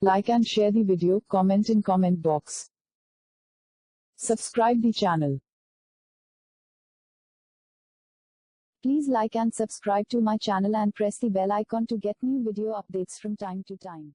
Like and share the video, comment in comment box. Subscribe the channel. Please like and subscribe to my channel and press the bell icon to get new video updates from time to time.